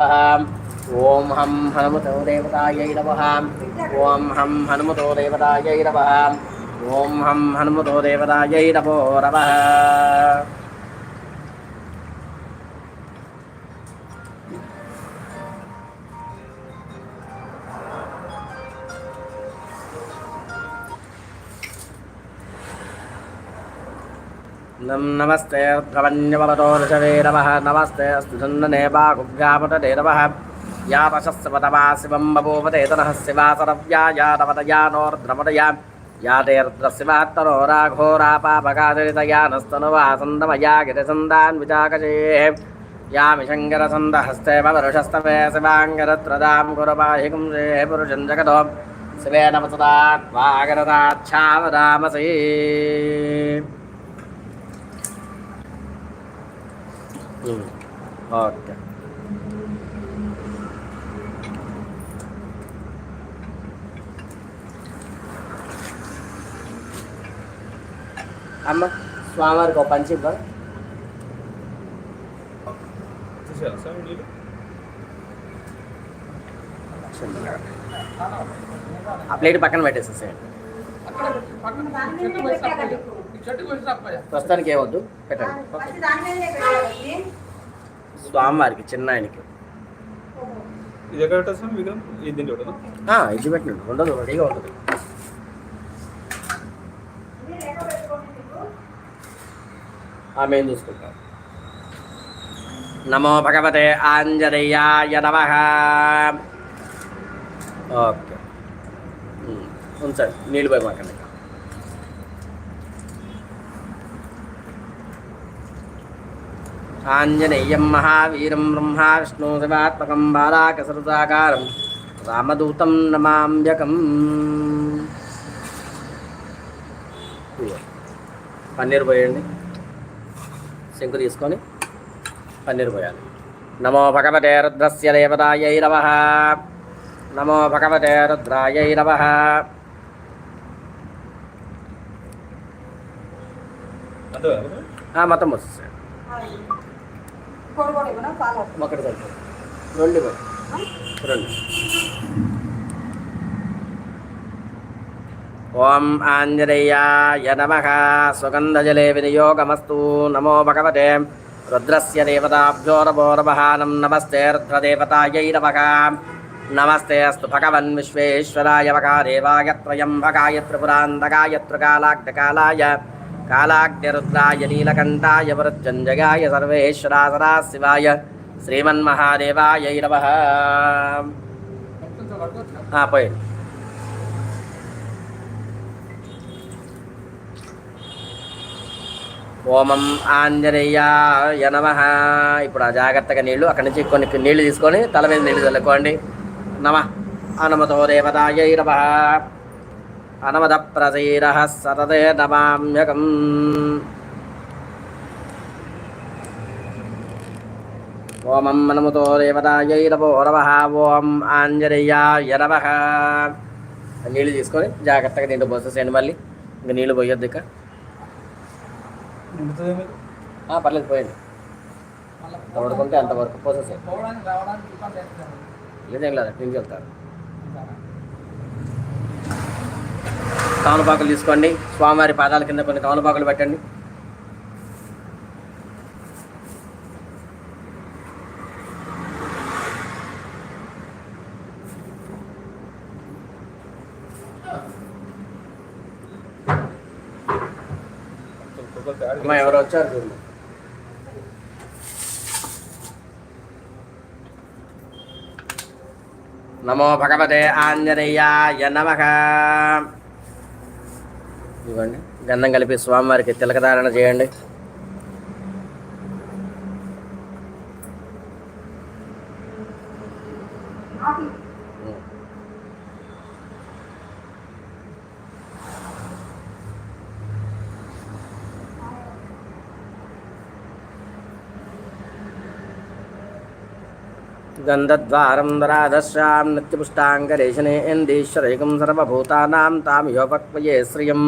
ఓం హం హనుమతో దేవతాయై నమః. ఓం హం హనుమతో దేవతాయై నమః. ఓం హం హనుమతో దేవతాయై నమో నమః. నమస్తే ప్రవణ్యవరదోర్షవే నమః. నమస్తే స్తుధన్నే బాగుభ్యామటే నమః. యా పశస్వతమా శివం బభూవతే తనః శివాసరవ్యా యా నవతయానోర్ద్రమదయా యా తేర్ద్రశివాత్తరోరాఘోరాపాపకాదరితయా నస్తనువాసందమయా గిరిసందాన్విచాకశే యామిషంగరసందహస్తే వరుషస్తమే శివాంగరత్రదాం గురపాహిగుంసే పురుషం జగతో శివేన వసదాత్వాగరదాచ్ఛావదామసీ. ఓకే అమ్మ స్వామివారికి ఒక పంచి ఇవ్వ. ఆ ప్లేట్ పక్కన పెట్టేసేసేయండి. ప్రస్తుతానికి ఏమొద్దు పెట్టండి. స్వామివారికి చిన్న ఆయనకి ఇది పెట్టండి. ఉండదు, రెడీగా ఉంటుంది. మేము చూసుకుంటాం. నమో భగవతే ఆంజనేయాయ నమః. ఓకే ఉంచండి, నీళ్ళు పోయి మాకండి. ఆంజనేయం మహావీరం బ్రహ్మా విష్ణు శివాత్మకం బాలాకసరుసాకారం రామదూతం నమామ్యకం. పన్నీరు పోయండి, శంకు తీసుకొని పన్నీరు పోయాలి. నమో భగవతే రుద్రస్య దేవతాయై నమః. నమో భగవతే రుద్రాయై నమః. మొత్తం వస్తుంది ఒకటి రెండు రెండు. ఓం ఆంజనేయాయ నమః. సుగంధజలే వినియోగమస్తు. నమో భగవతే రుద్రస్య దేవతాభ్యో నమో నమః. నమస్తే రుద్రదేవతాయై నమః. నమస్తే అస్తు భగవన్ విశ్వేశ్వరాయ మహాదేవాయ త్రయంబకాయ త్రిపురాంతకాయ త్రికాలాగ్నికాలాయ కాలాగ్నిరుద్రాయ నీలకంఠాయ వృత్యంజయాయ సర్వేశ్వరా సదాశివాయ శ్రీమన్మహాదేవాయై నమః. పోయండి. ఓమం ఆంజనేయాయ నమః. ఇప్పుడు ఆ జాగ్రత్తగా నీళ్లు అక్కడి నుంచి కొన్ని నీళ్లు తీసుకొని తల మీద నీళ్లు చల్లుకోండి. నమః హనుమతో దేవతాయై నమః. హనుమద ప్రసీరః సతతే నమామ్యకం. ఓమం హనుమతో దేవతాయై నమో నమః. ఓం ఆంజనేయాయ నమః. నీళ్లు తీసుకొని జాగ్రత్తగా దీంట్లో పోసేసేయండి. మళ్ళీ ఇంకా నీళ్లు పోయొద్దు. ఇక పర్లేదు పోయండి. ఎంతవరకు ఉంటే అంతవరకు పోసేసేయండి. లేదేం లేదు, ఇంటికి వెళ్తారు. తమలపాకులు తీసుకోండి. స్వామివారి పాదాల కింద కొన్ని తమలపాకులు పెట్టండి. అమ్మా ఎవరు వచ్చారు చూడండి. నమో భగవతే ఆంజనేయాయ నమః. ఇవ్వండి, గంధం కలిపి స్వామివారికి తిలకధారణ చేయండి. గంధద్వారం దరాధశ్యాం నిత్యపుష్టాంగరేషణే ఇందీశ్వరైకం సర్వభూతానాం తామియోపక్వయే శ్రియం.